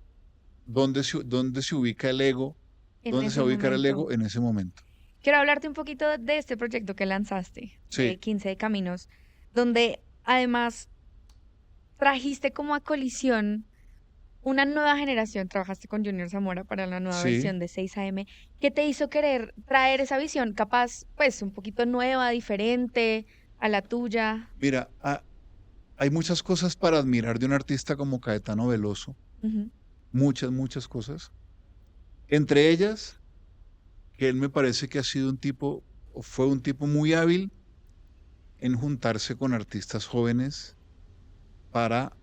dónde se ubica el ego, En dónde se ese va a ubicar el momento. ego en ese momento. Quiero hablarte un poquito de este proyecto que lanzaste, de Sí, 15 de Caminos, donde además trajiste como a colisión una nueva generación, trabajaste con Junior Zamora para la nueva sí. versión de 6 AM. ¿Qué te hizo querer traer esa visión, capaz, pues, un poquito nueva, diferente a la tuya? Mira, hay muchas cosas para admirar de un artista como Caetano Veloso. Ujú, Muchas, muchas cosas. Entre ellas, que él me parece que ha sido un tipo, o fue un tipo muy hábil en juntarse con artistas jóvenes para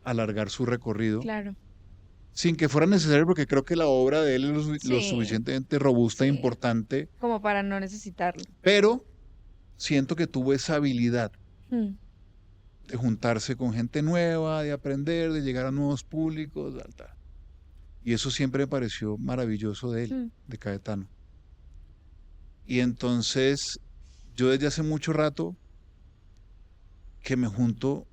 alargar su recorrido, claro, sin que fuera necesario, porque creo que la obra de él es lo sí, suficientemente robusta e sí, importante, como para no necesitarlo. pero siento que tuvo esa habilidad Mm, de juntarse con gente nueva, de aprender, de llegar a nuevos públicos, tal, tal. Y eso siempre me pareció maravilloso de él, Mm, de Caetano. Y entonces yo desde hace mucho rato que me junto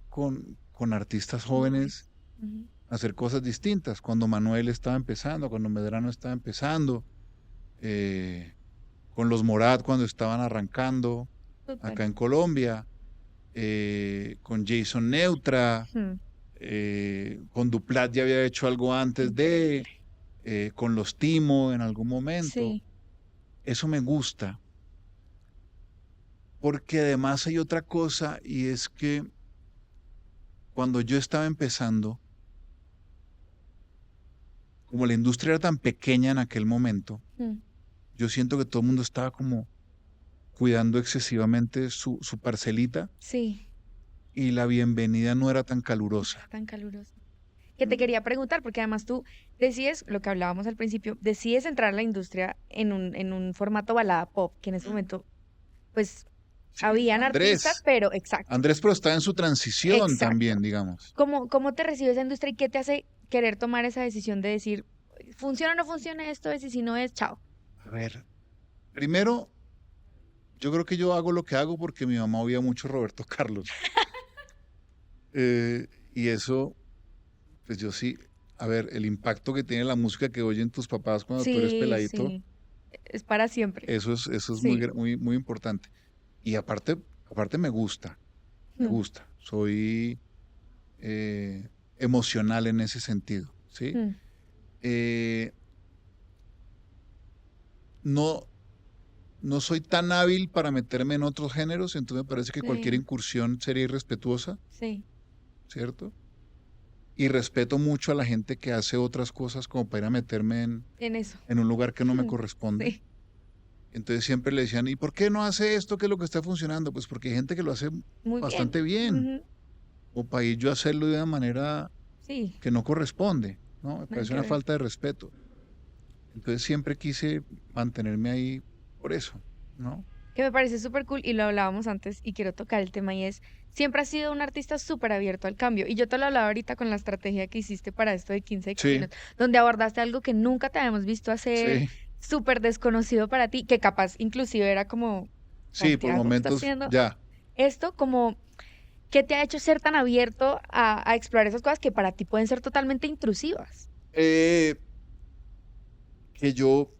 con artistas jóvenes. jóvenes Ujú, a hacer cosas distintas. Cuando Manuel estaba empezando, cuando Medrano estaba empezando, eh, con los Morat cuando estaban arrancando total. acá en Colombia, con Jason Neutra, Mm, con Duplat ya había hecho algo antes increíble. con los Timo en algún momento. Sí. Eso me gusta, porque además hay otra cosa y es que cuando yo estaba empezando, como la industria era tan pequeña en aquel momento, Mm, yo siento que todo el mundo estaba como cuidando excesivamente su parcelita sí. y la bienvenida no era tan calurosa. Tan caluroso. Que te Mm, quería preguntar, porque además tú decides, lo que hablábamos al principio, decides entrar a la industria en un formato balada pop, que en ese momento, pues, sí, habían artistas, Andrés, pero exacto, Andrés, pero está en su transición exacto. también, digamos. ¿Cómo te recibe esa industria y qué te hace querer tomar esa decisión de decir, funciona o no funciona esto es y si no es, chao? A ver, primero, yo creo que yo hago lo que hago porque mi mamá oía mucho Roberto Carlos. Y eso, pues yo sí, a ver, el impacto que tiene la música que oyen tus papás cuando tú eres Sí, peladito, sí, es para siempre. eso es muy, Sí. muy, muy importante. Y aparte me Mm, gusta. Soy eh, emocional en ese sentido, ¿sí? mm, Eh, no, no soy tan hábil para meterme en otros géneros, entonces me parece que cualquier sí, incursión sería irrespetuosa, sí, ¿cierto? Y respeto mucho a la gente que hace otras cosas como para ir a meterme en eso. en un lugar que no me corresponde. Sí, Entonces siempre le decían, ¿y por qué no hace esto que es lo que está funcionando? Pues porque hay gente que lo hace muy bien. bastante bien, Ujú, o para ir yo a hacerlo de una manera sí, que no corresponde, ¿no? Me nada parece que una ver. falta de respeto. Entonces siempre quise mantenerme ahí por eso, ¿no? Que me parece súper cool y lo hablábamos antes y quiero tocar el tema y es, siempre has sido un artista súper abierto al cambio y yo te lo hablaba ahorita con la estrategia que hiciste para esto de 15 Sí, caminos, donde abordaste algo que nunca te habíamos visto hacer, sí, súper desconocido para ti, que capaz inclusive era como, sí, por Santiago, ¿estás momentos haciendo ya. esto? Como, ¿qué te ha hecho ser tan abierto a explorar esas cosas que para ti pueden ser totalmente intrusivas? Eh, que yo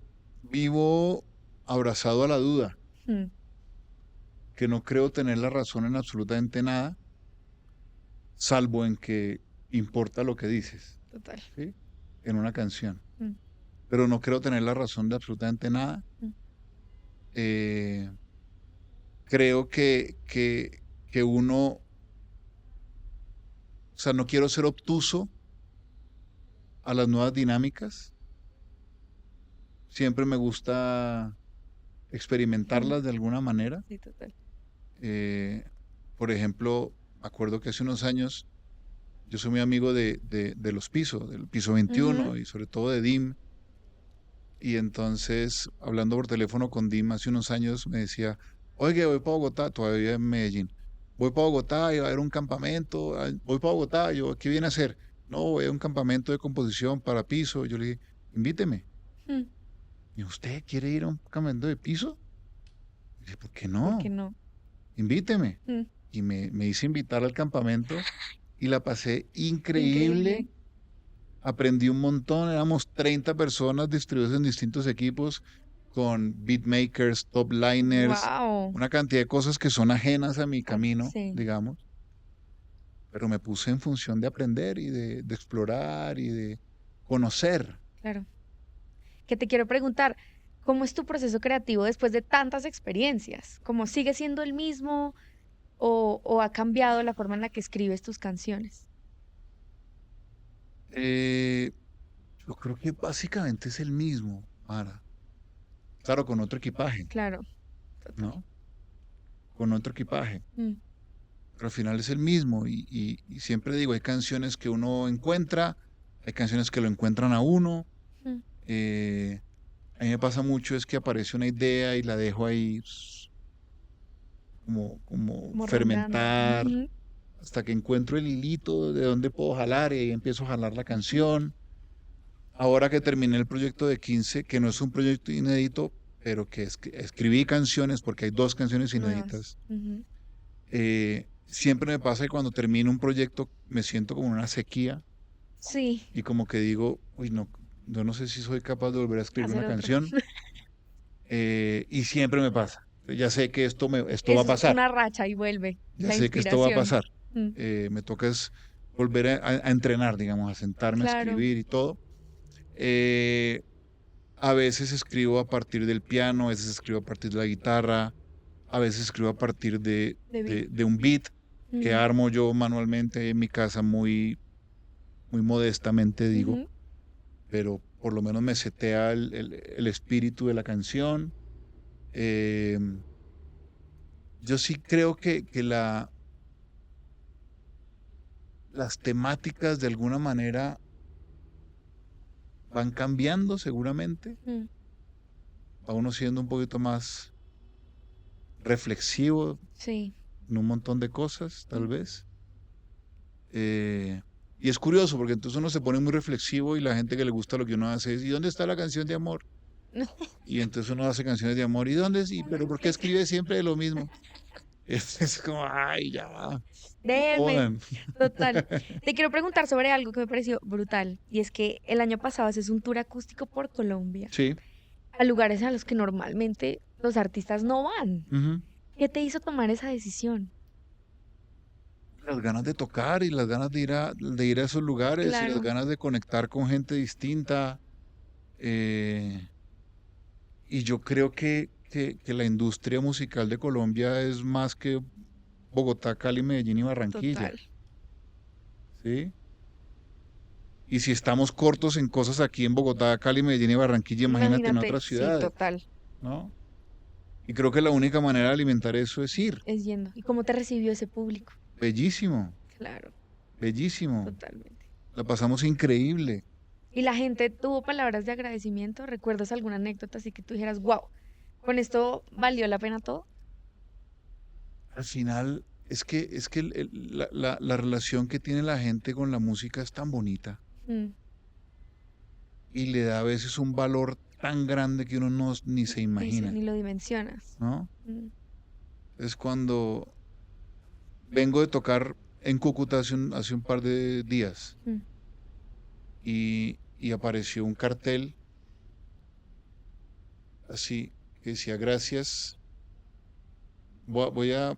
vivo abrazado a la duda, Mm, que no creo tener la razón en absolutamente nada, salvo en que importa lo que dices, total. ¿sí? En una canción. Mm, Pero no creo tener la razón de absolutamente nada. mm, Eh, creo que uno, o sea, no quiero ser obtuso a las nuevas dinámicas. Siempre me gusta mm, experimentarlas de alguna manera. sí, total. Eh, por ejemplo, me acuerdo que hace unos años yo soy muy amigo de los pisos, del piso Ujú, 21 y sobre todo de DIM. Y entonces, hablando por teléfono con Dim hace unos años, me decía, oye, voy para Bogotá, todavía en Medellín. Voy para Bogotá y va a haber un campamento. Voy para Bogotá, yo, ¿qué viene a hacer? No, voy a un campamento de composición para piso. Yo le dije, invíteme. mm, ¿Y usted quiere ir a un campamento de piso? Y dije, ¿por qué ¿por qué no? no? Invíteme. Mm, Y me hice invitar al campamento y la pasé increíble. increíble. Aprendí un montón, éramos 30 personas distribuidas en distintos equipos con beatmakers, top liners, Wow. una cantidad de cosas que son ajenas a mi camino, Sí, digamos, pero me puse en función de aprender y de explorar y de conocer. claro. Que te quiero preguntar, ¿cómo es tu proceso creativo después de tantas experiencias? ¿Cómo sigue siendo el mismo o ha cambiado la forma en la que escribes tus canciones? Eh, yo creo que básicamente es el mismo, Mara. Claro, con otro equipaje, Claro, total. ¿no? Con otro equipaje. Mm, Pero al final es el mismo y siempre digo, hay canciones que uno encuentra, hay canciones que lo encuentran a uno. mm, eh, a mí me pasa mucho es que aparece una idea y la dejo ahí como como rondando. fermentar Ujú, hasta que encuentro el hilito de donde puedo jalar y ahí empiezo a jalar la canción. ahora que terminé el proyecto de 15, que no es un proyecto inédito, pero que escribí canciones, porque hay 2 canciones Nuevas. inéditas, Ujú. siempre me pasa que cuando termino un proyecto me siento como en una sequía Sí, y como que digo, uy, no, yo no sé si soy capaz de volver a escribir una hacer otro. canción, y siempre me pasa. Ya sé que esto va a Eso es pasar, una racha y vuelve ya la sé que esto va a inspiración. pasar. Mm, Me toca es volver a entrenar, digamos, a sentarme a claro, escribir y todo. Eh, a veces escribo a partir del piano, a veces escribo a partir de la guitarra, a veces escribo a partir David. de un beat que Mm, armo yo manualmente en mi casa muy modestamente, digo, ujú, pero por lo menos me setea el espíritu de la canción. Eh, yo sí creo que las temáticas de alguna manera van cambiando seguramente, mm, va uno siendo un poquito más reflexivo sí. en un montón de cosas, tal Mm. vez. Eh, y es curioso porque entonces uno se pone muy reflexivo y la gente que le gusta lo que uno hace es, ¿y dónde está la canción de amor? Y entonces uno hace canciones de amor, ¿y dónde? Sí, pero ¿por qué escribe siempre de lo mismo? Es como, ay, ya, no Déjenme. jodan. Total. Te quiero preguntar sobre algo que me pareció brutal, y es que el año pasado haces un tour acústico por Colombia, Sí, a lugares a los que normalmente los artistas no van. ujú. ¿Qué te hizo tomar esa decisión? Las ganas de tocar y las ganas de ir a esos lugares y las Claro, ganas de conectar con gente distinta. eh, y yo creo que la industria musical de Colombia es más que Bogotá, Cali, Medellín y Barranquilla, total. ¿sí? Y si estamos cortos en cosas aquí en Bogotá, Cali, Medellín y Barranquilla, imagínate en Imagínate, otras sí, ciudades, total, ¿no? Y creo que la única manera de alimentar eso es ir. es yendo. ¿Y cómo te recibió ese público? Bellísimo, Claro, bellísimo. totalmente. La pasamos increíble. ¿Y la gente tuvo palabras de agradecimiento? ¿Recuerdas alguna anécdota así que tú dijeras, wow, con esto valió la pena todo? Al final, es que la relación que tiene la gente con la música es tan bonita Mm, y le da a veces un valor tan grande que uno no ni se imagina, ni lo dimensionas. ¿no? Mm, Es cuando vengo de tocar en Cúcuta hace un par de días mm, y apareció un cartel así que decía gracias, voy a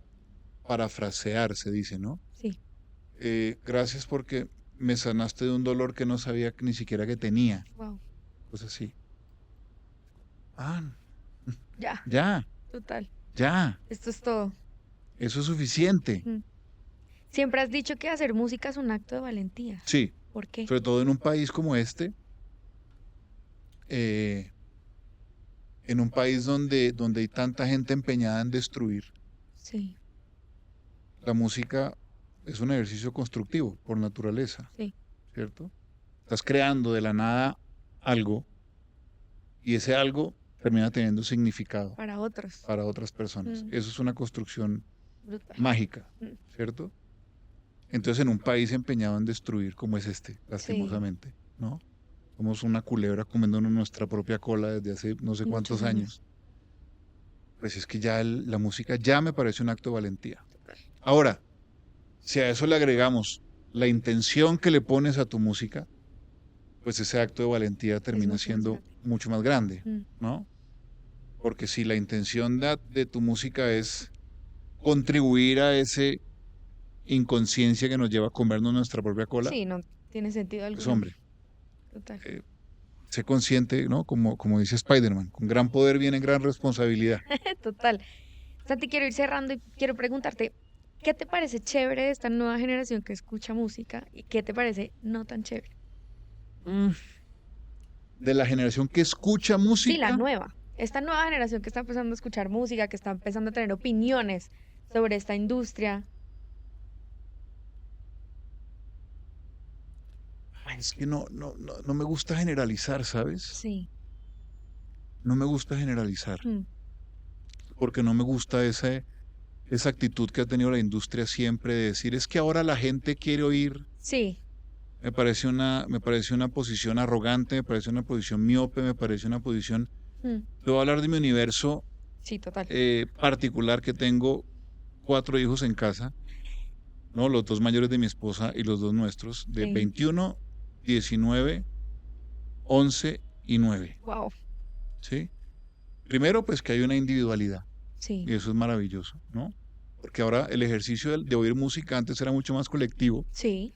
parafrasear, se dice, ¿no? sí, Gracias porque me sanaste de un dolor que no sabía ni siquiera que tenía, wow, pues así. Ah, ya, ya, total. ya, Esto es todo. eso es suficiente. Mm. Siempre has dicho que hacer música es un acto de valentía. Sí, ¿Por qué? sobre todo en un país como este, eh, en un país donde hay tanta gente empeñada en destruir, Sí, la música es un ejercicio constructivo por naturaleza, sí, ¿cierto? Estás creando de la nada algo y ese algo termina teniendo significado para otros. para otras personas. Mm, Eso es una construcción brutal. mágica, Mm, ¿cierto? Entonces, en un país empeñado en destruir como es este, sí, lastimosamente, ¿no? Somos una culebra comiéndonos nuestra propia cola desde hace no sé muchos cuántos años. años. Pues es que ya la música ya me parece un acto de valentía. Total. Ahora, si a eso le agregamos la intención que le pones a tu música, pues ese acto de valentía Es termina mucho más siendo grande. mucho más grande, Mm, ¿no? Porque si la intención de tu música es contribuir a ese inconsciencia que nos lleva a comernos nuestra propia cola, sí, no tiene sentido pues alguno. hombre, Total. eh, sé consciente, ¿no? Como dice Spider-Man, con gran poder viene gran responsabilidad. Total. Santi, quiero ir cerrando y quiero preguntarte, ¿qué te parece chévere de esta nueva generación que escucha música y qué te parece no tan chévere? Mm, De la generación que escucha Sí, la música, nueva. Esta nueva generación que está empezando a escuchar música, que está empezando a tener opiniones sobre esta industria. ay, es que no me gusta generalizar, ¿sabes? Sí. No me gusta generalizar, Mm, porque no me gusta esa actitud que ha tenido la industria siempre de decir, es que ahora la gente quiere oír sí, me parece una posición arrogante, me parece una posición miope, me parece una posición... Mm, Te voy a hablar de mi universo sí, total. particular, que tengo 4 hijos en casa, ¿no? Los 2 mayores de mi esposa y los 2 nuestros, de Sí. 21, 19, 11 y 9, Wow. ¿sí? Primero, pues que hay una individualidad Sí. y eso es maravilloso, ¿no? Porque ahora el ejercicio de oír música antes era mucho más colectivo Sí.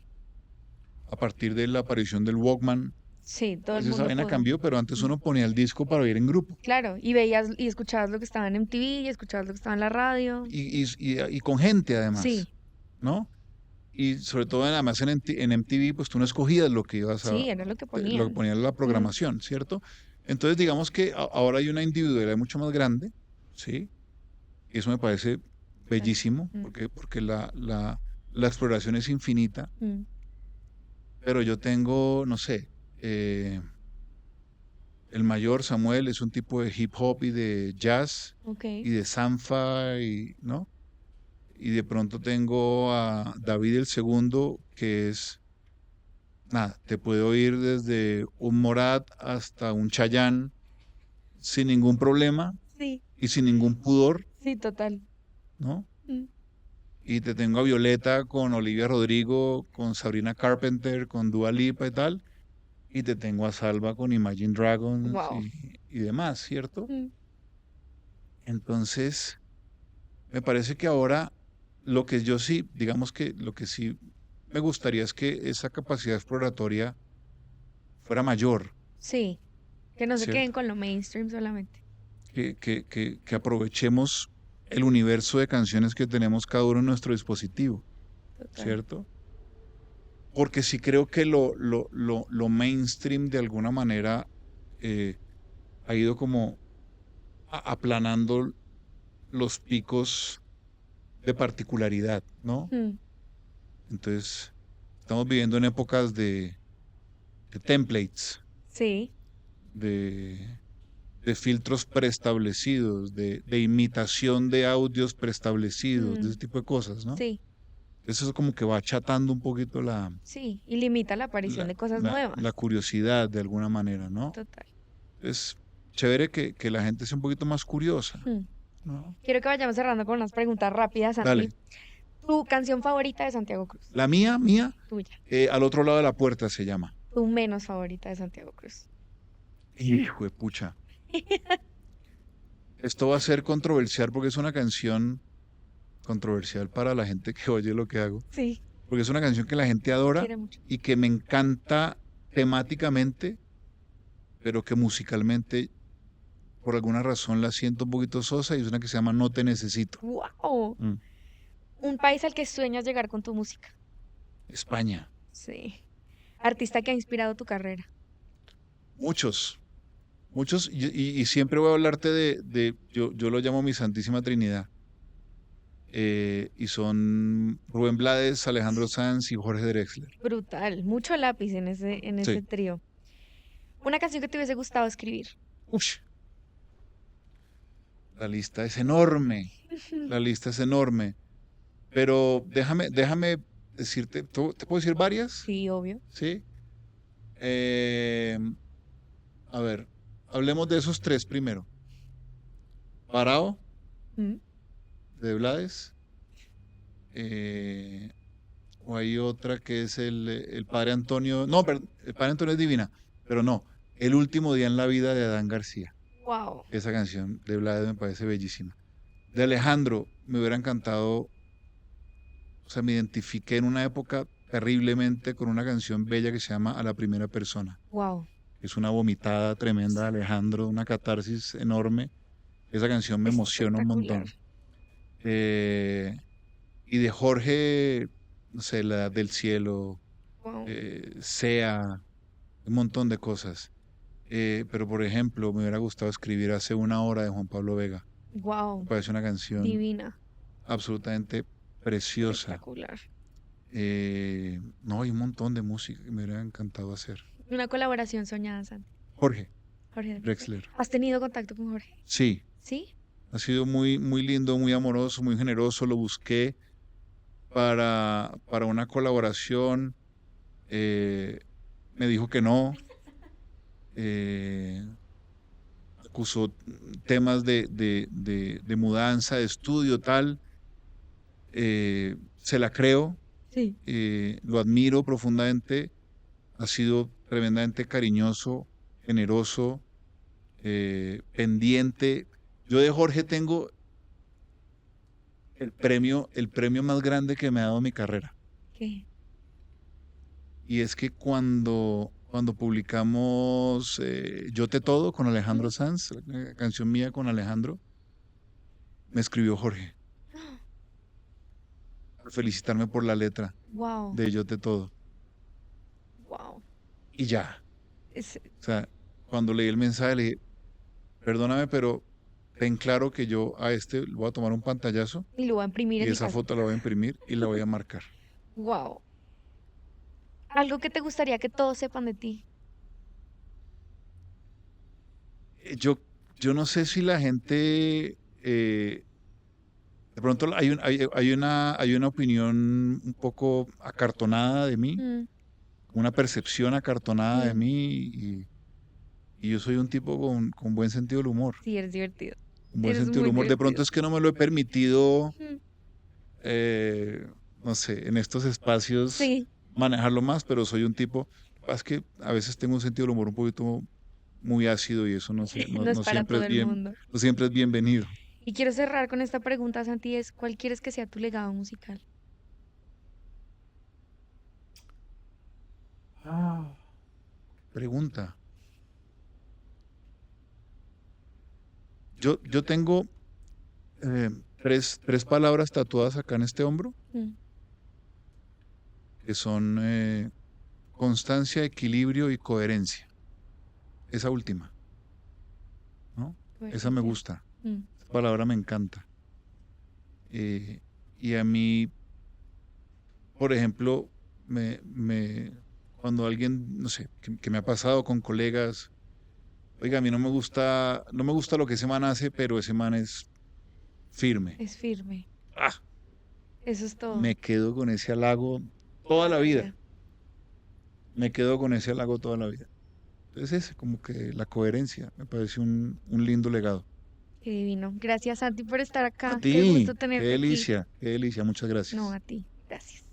a partir de la aparición del Walkman. Sí, todo el Pues esa mundo vaina pudo. cambió, pero antes Mm. uno ponía el disco para oír en grupo Claro, y veías y escuchabas lo que estaba en MTV y escuchabas lo que estaba en la radio. y con gente además, Sí, ¿no? Y sobre todo además en MTV, pues tú no escogías lo que ibas sí, era lo que lo que ponían. ponía en la Mm, programación, ¿cierto? Entonces digamos que ahora hay una individualidad mucho más grande, ¿sí? Y eso me parece total. bellísimo, Mm, porque la exploración es infinita, mm, pero yo tengo, no sé, el mayor Samuel es un tipo de hip hop y de jazz ok. y de sanfa, y, ¿no? Y de pronto tengo a David el segundo, que es, nada, te puedo oír desde un Morat hasta un Chayanne sin ningún problema Sí, y sin ningún pudor, sí, total. ¿no? Mm, Y te tengo a Violeta con Olivia Rodrigo, con Sabrina Carpenter, con Dua Lipa y tal, y te tengo a Salva con Imagine Dragons wow. y demás, ¿cierto? Mm, Entonces, me parece que ahora lo que yo sí, digamos que lo que sí me gustaría es que esa capacidad exploratoria fuera mayor, sí, que no se queden ¿cierto? con lo mainstream solamente. Que aprovechemos el universo de canciones que tenemos cada uno en nuestro dispositivo, Total. ¿cierto? Porque sí creo que lo mainstream de alguna manera eh, ha ido como aplanando los picos de particularidad, ¿no? Mm, Entonces, estamos viviendo en épocas de templates, sí. de, de filtros preestablecidos, de imitación de audios preestablecidos, de ese Mm, tipo de cosas, ¿no? sí, Eso como que va achatando un poquito sí. Y limita la aparición de cosas la nuevas. curiosidad de alguna manera, ¿no? Total. Es chévere que la gente sea un poquito más curiosa, Mm. ¿no? Quiero que vayamos cerrando con unas preguntas rápidas, Dale. Santi. ¿Tu canción favorita de Santiago Cruz? La mía, Tuya. al otro lado de la puerta se llama. ¿Tu menos favorita de Santiago Cruz? Hijo de pucha. Esto va a ser controversial porque es una canción controversial para la gente que oye lo que hago. Sí, Porque es una canción que la gente te adora quiere mucho. y que me encanta temáticamente, pero que musicalmente por alguna razón la siento un poquito sosa, y es una que se llama No te necesito. ¡Wow! Mm. Un país al que sueñas llegar con tu música. España. Sí. Artista que ha inspirado tu carrera. Muchos, muchos, y siempre voy a hablarte yo lo llamo mi Santísima Trinidad. Y son Rubén Blades, Alejandro Sanz y Jorge Drexler. Brutal. Mucho lápiz en ese Sí. trío. Una canción que te hubiese gustado escribir. Ush, la lista es enorme, la lista es enorme. Pero déjame decirte, ¿te puedo decir varias? Sí, obvio. Sí. Eh, a ver, hablemos de esos tres primero. Parao, Mm, de Blades. eh, o hay otra que es el Padre Antonio. No, perdón, el Padre Antonio es divina, pero no. El último día en la vida de Adán García. wow. Esa canción de Blades me parece bellísima. De Alejandro, me hubiera encantado, o sea, me identifiqué en una época terriblemente con una canción bella que se llama A la primera persona. Wow. Es una vomitada tremenda de Alejandro, una catarsis enorme. Esa canción me emociona un Espectacular. montón. Eh, y de Jorge, no sé, La Edad del Cielo, Wow. Sea, un montón de cosas. Pero, por ejemplo, me hubiera gustado escribir Hace una hora de Juan Pablo Vega. Me Wow. parece una canción Divina. absolutamente preciosa. Espectacular. No, hay un montón de música que me hubiera encantado hacer. Una colaboración soñada, Santi. Jorge Jorge Drexler. Drexler. ¿Has tenido contacto con Jorge? Sí, ¿Sí? ha sido muy, muy lindo, muy amoroso, muy generoso. Lo busqué para una colaboración. eh, me dijo que no, eh, acusó temas de mudanza, de estudio, tal. Se la creo, Sí. lo admiro profundamente, ha sido tremendamente cariñoso, generoso, pendiente. Yo de Jorge tengo el premio más grande que me ha dado mi carrera. ¿Qué? Y es que cuando publicamos Yo Te Todo con Alejandro Sanz, la canción mía con Alejandro, me escribió Jorge para felicitarme por la letra Wow, de Yo Te Todo. wow. Y ya. Es, O sea, cuando leí el mensaje le dije, perdóname, pero ten claro que yo a este le voy a tomar un pantallazo y lo voy a imprimir y en mi esa casa. foto la voy a imprimir y la voy a marcar. Wow. Algo que te gustaría que todos sepan de ti. Eh, Yo, yo no sé si la gente, de pronto hay una opinión un poco acartonada de mí, Mm, una percepción acartonada de mm, mí y yo soy un tipo con buen sentido del humor. sí, eres divertido. Un buen Eres sentido del muy humor. De divertido. pronto es que no me lo he permitido, Mm, eh, no sé, en estos espacios sí, manejarlo más, pero soy un tipo, es que a veces tengo un sentido del humor un poquito muy ácido y eso no es no para siempre todo es el bien, mundo. no siempre es bienvenido. Y quiero cerrar con esta pregunta, Santi, es, ¿cuál quieres que sea tu legado musical? Ah. Pregunta. Yo tengo eh, tres palabras tatuadas acá en este hombro, Mm, que son constancia, equilibrio y coherencia. Esa última, ¿no? Esa me coherencia. gusta. Mm, Esa palabra me encanta. Eh, y a mí, por ejemplo, cuando alguien, no sé, que me ha pasado con colegas, oiga, a mí no me gusta lo que ese man hace, pero ese man es firme. es firme. Ah, Eso es todo. me quedo con ese halago toda la vida. Ya. Me quedo con ese halago toda la vida. Entonces, es como que la coherencia me parece un lindo legado. Qué divino. Gracias, Santi, por estar A acá. Qué gusto ti, tenerte aquí. qué delicia, muchas No, gracias. a ti. Gracias.